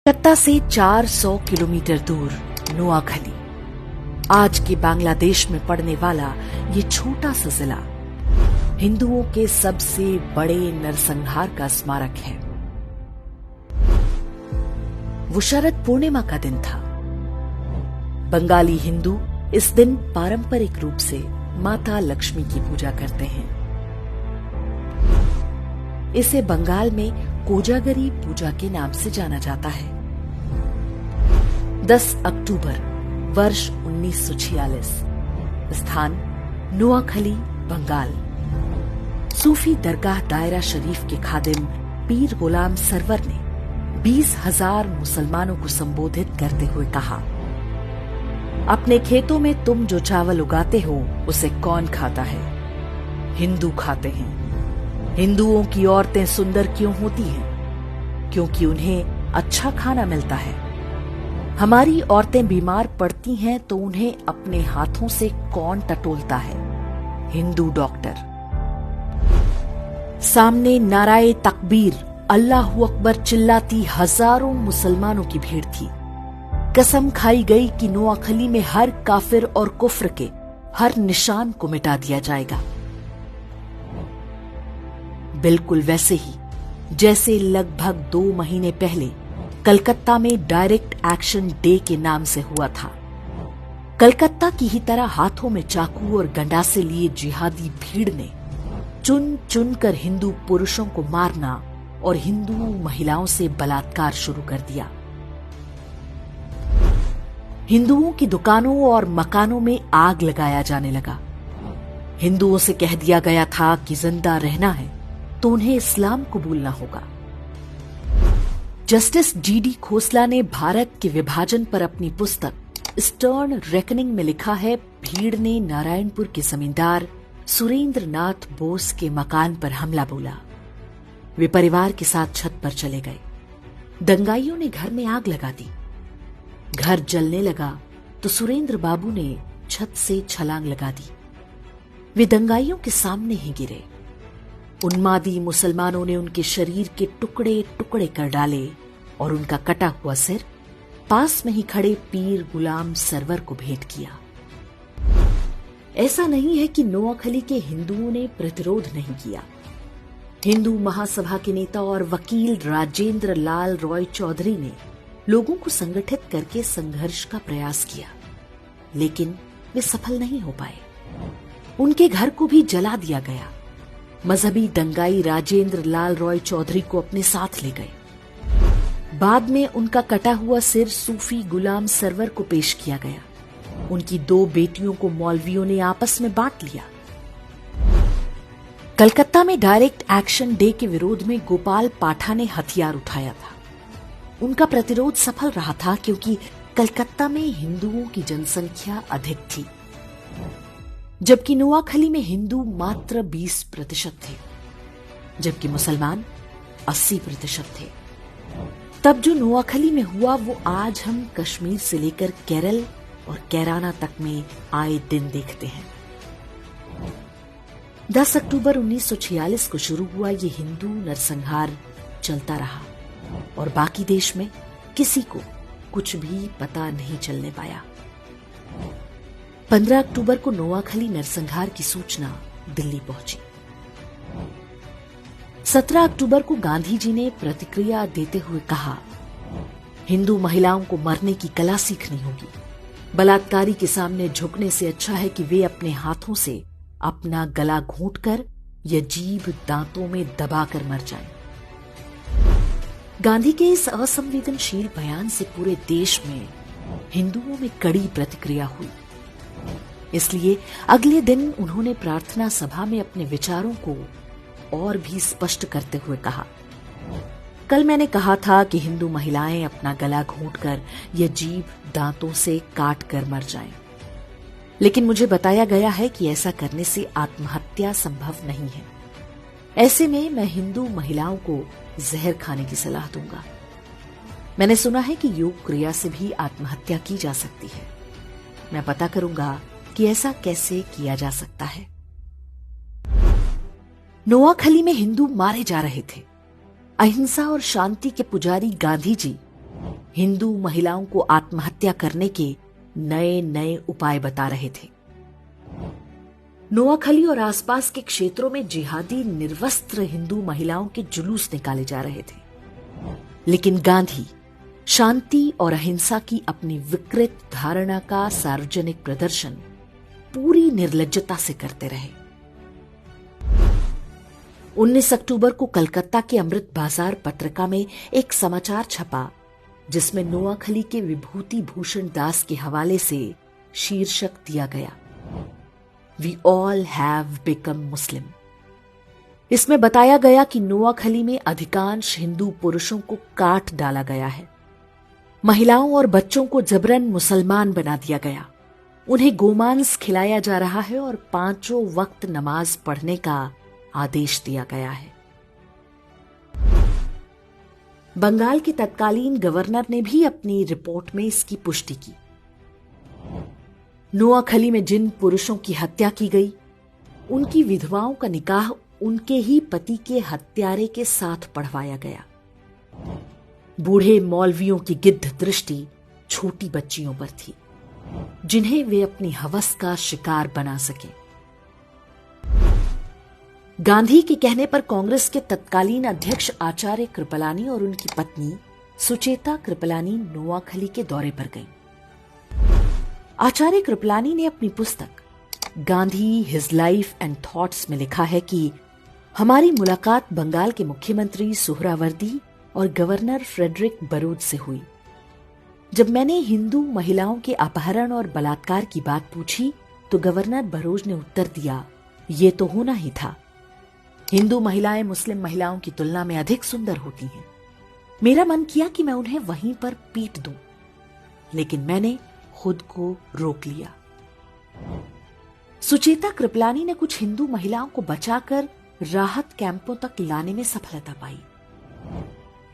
कलकत्ता से 400 किलोमीटर दूर नोआखली, आज के बांग्लादेश में पड़ने वाला ये छोटा सा जिला हिंदुओं के सबसे बड़े नरसंहार का स्मारक है। वो शरद पूर्णिमा का दिन था। बंगाली हिंदू इस दिन पारंपरिक रूप से माता लक्ष्मी की पूजा करते हैं। इसे बंगाल में कोजागरी पूजा के नाम से जाना जाता है। 10 अक्टूबर वर्ष 1946, स्थान नोआखली, बंगाल। सूफी दरगाह दायरा शरीफ के खादिम पीर गुलाम सरवर ने 20,000 मुसलमानों को संबोधित करते हुए कहा, अपने खेतों में तुम जो चावल उगाते हो उसे कौन खाता है? हिंदू खाते हैं। हिंदुओं की औरतें सुंदर क्यों होती हैं? क्योंकि उन्हें अच्छा खाना मिलता है। हमारी औरतें बीमार पड़ती हैं तो उन्हें अपने हाथों से कौन टटोलता है? हिंदू डॉक्टर। सामने नाराए तकबीर, अल्लाहू अकबर चिल्लाती हजारों मुसलमानों की भीड़ थी। कसम खाई गई कि नोआखली में हर काफिर और कुफ्र के हर निशान को मिटा दिया जाएगा। बिल्कुल वैसे ही जैसे लगभग 2 महीने पहले कलकत्ता में डायरेक्ट एक्शन डे के नाम से हुआ था। कलकत्ता की ही तरह हाथों में चाकू और गंडासे लिए जिहादी भीड़ ने चुन चुन कर हिंदू पुरुषों को मारना और हिंदू महिलाओं से बलात्कार शुरू कर दिया। हिंदुओं की दुकानों और मकानों में आग लगाया जाने लगा। हिंदुओं से कह दिया गया था कि जिंदा रहना है तो उन्हें इस्लाम कबूलना होगा। जस्टिस जीडी खोसला ने भारत के विभाजन पर अपनी पुस्तक स्टर्न रेकनिंग में लिखा है, भीड़ ने नारायणपुर के जमींदार सुरेंद्र नाथ बोस के मकान पर हमला बोला। वे परिवार के साथ छत पर चले गए। दंगाइयों ने घर में आग लगा दी। घर जलने लगा तो सुरेंद्र बाबू ने छत से छलांग लगा दी। वे दंगाइयों के सामने ही गिरे। उन्मादी मुसलमानों ने उनके शरीर के टुकड़े टुकड़े कर डाले और उनका कटा हुआ सिर पास में ही खड़े पीर गुलाम सरवर को भेंट किया। ऐसा नहीं है कि नोआखली के हिंदुओं ने प्रतिरोध नहीं किया। हिंदू महासभा के नेता और वकील राजेंद्र लाल रॉय चौधरी ने लोगों को संगठित करके संघर्ष का प्रयास किया, लेकिन वे सफल नहीं हो पाए। उनके घर को भी जला दिया गया। मजहबी दंगाई राजेंद्र लाल रॉय चौधरी को अपने साथ ले गए। बाद में उनका कटा हुआ सिर सूफी गुलाम सरवर को पेश किया गया। उनकी 2 बेटियों को मौलवियों ने आपस में बांट लिया। कलकत्ता में डायरेक्ट एक्शन डे के विरोध में गोपाल पाठा ने हथियार उठाया था। उनका प्रतिरोध सफल रहा था क्योंकि कलकत्ता में हिंदुओं की जनसंख्या अधिक थी, जबकि नोआखली में हिंदू मात्र 20% थे, जबकि मुसलमान 80% थे। तब जो नोआखली में हुआ वो आज हम कश्मीर से लेकर केरल और कैराना तक में आए दिन देखते हैं। 10 अक्टूबर 1946 को शुरू हुआ ये हिंदू नरसंहार चलता रहा और बाकी देश में किसी को कुछ भी पता नहीं चलने पाया। 15 अक्टूबर को नोआखली नरसंहार की सूचना दिल्ली पहुंची। 17 अक्टूबर को गांधी जी ने प्रतिक्रिया देते हुए कहा, हिंदू महिलाओं को मरने की कला सीखनी होगी। बलात्कारी के सामने झुकने से अच्छा है कि वे अपने हाथों से अपना गला घोंटकर या जीभ दांतों में दबाकर मर जाएं। गांधी के इस असंवेदनशील बयान से पूरे देश में हिंदुओं में कड़ी प्रतिक्रिया हुई। इसलिए अगले दिन उन्होंने प्रार्थना सभा में अपने विचारों को और भी स्पष्ट करते हुए कहा, कल मैंने कहा था कि हिंदू महिलाएं अपना गला घोंटकर या जीभ दांतों से काट कर मर जाएं, लेकिन मुझे बताया गया है कि ऐसा करने से आत्महत्या संभव नहीं है। ऐसे में मैं हिंदू महिलाओं को जहर खाने की सलाह दूंगा। मैंने सुना है कि योग क्रिया से भी आत्महत्या की जा सकती है। मैं पता करूंगा कि ऐसा कैसे किया जा सकता है। नोआखली में हिंदू मारे जा रहे थे। अहिंसा और शांति के पुजारी गांधी जी हिंदू महिलाओं को आत्महत्या करने के नए नए उपाय बता रहे थे। नोआखली और आसपास के क्षेत्रों में जिहादी निर्वस्त्र हिंदू महिलाओं के जुलूस निकाले जा रहे थे, लेकिन गांधी शांति और अहिंसा की अपनी विकृत धारणा का सार्वजनिक प्रदर्शन पूरी निर्लज्जता से करते रहे। 19 अक्टूबर को कलकत्ता के अमृत बाजार पत्रिका में एक समाचार छपा जिसमें नोआखली के विभूति भूषण दास के हवाले से शीर्षक दिया गया, वी ऑल हैव बिकम मुस्लिम। इसमें बताया गया कि नोआखली में अधिकांश हिंदू पुरुषों को काट डाला गया है, महिलाओं और बच्चों को जबरन मुसलमान बना दिया गया, उन्हें गोमांस खिलाया जा रहा है और 5 वक्त नमाज पढ़ने का आदेश दिया गया है। बंगाल के तत्कालीन गवर्नर ने भी अपनी रिपोर्ट में इसकी पुष्टि की। नोआखली में जिन पुरुषों की हत्या की गई, उनकी विधवाओं का निकाह उनके ही पति के हत्यारे के साथ पढ़वाया गया। बूढ़े मौलवियों की गिद्ध दृष्टि छोटी बच्चियों पर थी, जिन्हें वे अपनी हवस का शिकार बना सके। गांधी के कहने पर कांग्रेस के तत्कालीन अध्यक्ष आचार्य कृपलानी और उनकी पत्नी सुचेता कृपलानी नोआखली के दौरे पर गईं। आचार्य कृपलानी ने अपनी पुस्तक Gandhi his life and thoughts में लिखा है कि हमारी मुलाकात बंगाल के मुख्यमंत्री सुहरावर्दी और गवर्नर फ्रेडरिक बरूच से हुई। जब मैंने हिंदू महिलाओं के अपहरण और बलात्कार की बात पूछी तो गवर्नर बरूच ने उत्तर दिया, ये तो होना ही था। हिंदू महिलाएं मुस्लिम महिलाओं की तुलना में अधिक सुंदर होती हैं। मेरा मन किया कि मैं उन्हें वहीं पर पीट दूं, लेकिन मैंने खुद को रोक लिया। सुचेता कृपलानी ने कुछ हिंदू महिलाओं को बचाकर राहत कैंपों तक लाने में सफलता पाई।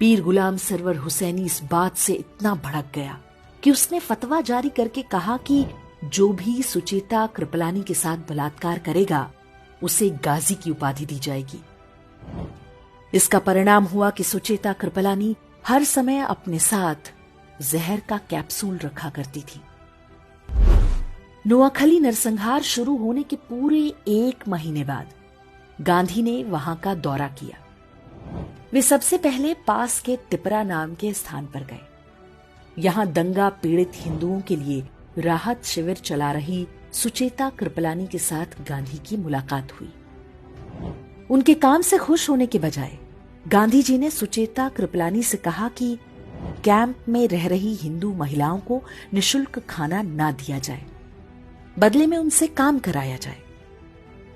पीर गुलाम सरवर हुसैनी इस बात से इतना भड़क गया कि उसने फतवा जारी करके कहा कि जो भी सुचेता कृपलानी के साथ बलात्कार करेगा उसे गाजी की उपाधि दी जाएगी। इसका परिणाम हुआ कि सुचेता कृपलानी हर समय अपने साथ जहर का कैप्सूल रखा करती थी। नोआखली नरसंहार शुरू होने के पूरे 1 महीने बाद गांधी ने वहां का दौरा किया। वे सबसे पहले पास के तिपरा नाम के स्थान पर गए। यहां दंगा पीड़ित हिंदुओं के लिए राहत शिविर चला रही सुचेता कृपलानी के साथ गांधी की मुलाकात हुई। उनके काम से खुश होने के बजाय गांधी जी ने सुचेता कृपलानी से कहा कि कैंप में रह रही हिंदू महिलाओं को निशुल्क खाना ना दिया जाए, बदले में उनसे काम कराया जाए।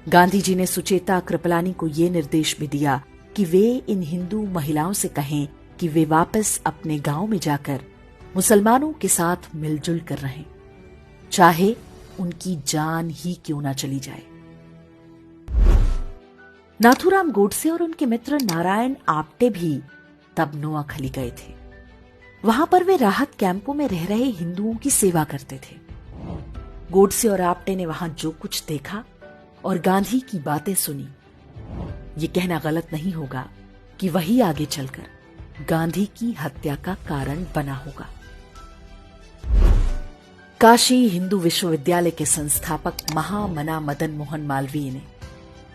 गांधी जी ने सुचेता कृपलानी को यह निर्देश भी दिया कि वे इन हिंदू महिलाओं से कहें कि वे वापस अपने गांव में जाकर मुसलमानों के साथ मिलजुल कर रहें, चाहे उनकी जान ही क्यों ना चली जाए। नाथूराम गोडसे और उनके मित्र नारायण आप्टे भी तब नोआखली गए थे। वहां पर वे राहत कैंपों में रह रहे हिंदुओं की सेवा करते थे। गोडसे और आप्टे ने वहां जो कुछ देखा और गांधी की बातें सुनी, ये कहना गलत नहीं होगा कि वही आगे चलकर गांधी की हत्या का कारण बना होगा। काशी हिंदू विश्वविद्यालय के संस्थापक महामना मदन मोहन मालवीय ने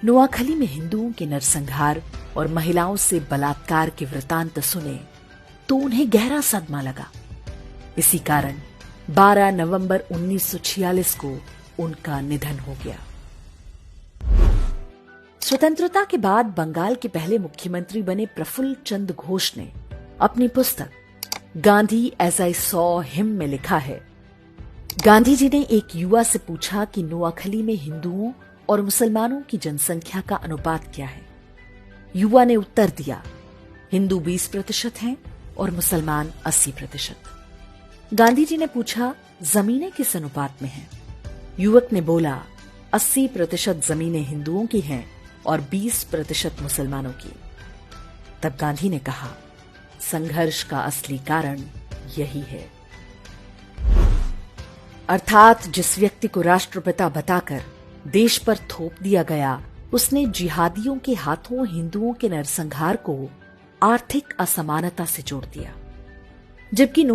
नोआखली में हिंदुओं के नरसंहार और महिलाओं से बलात्कार के वृतांत सुने तो उन्हें गहरा सदमा लगा। इसी कारण 12 नवंबर 1946 को उनका निधन हो गया। स्वतंत्रता के बाद बंगाल के पहले मुख्यमंत्री बने प्रफुल्ल चंद्र घोष ने अपनी पुस्तक Gandhi as I saw him में लिखा है, गांधी जी ने एक युवा से पूछा कि नोआखली में हिंदुओं और मुसलमानों की जनसंख्या का अनुपात क्या है। युवा ने उत्तर दिया, हिंदू 20% हैं और मुसलमान 80%। गांधी जी ने पूछा, जमीनें किस अनुपात में हैं? युवक ने बोला, 80% जमीनें हिंदुओं की हैं और 20% मुसलमानों की। तब गांधी ने कहा, संघर्ष का असली कारण यही है। अर्थात जिस व्यक्ति को राष्ट्रपिता बताकर देश पर थोप दिया गया, उसने जिहादियों के हाथों हिंदुओं के नरसंहार को आर्थिक असमानता से जोड़ दिया, जबकि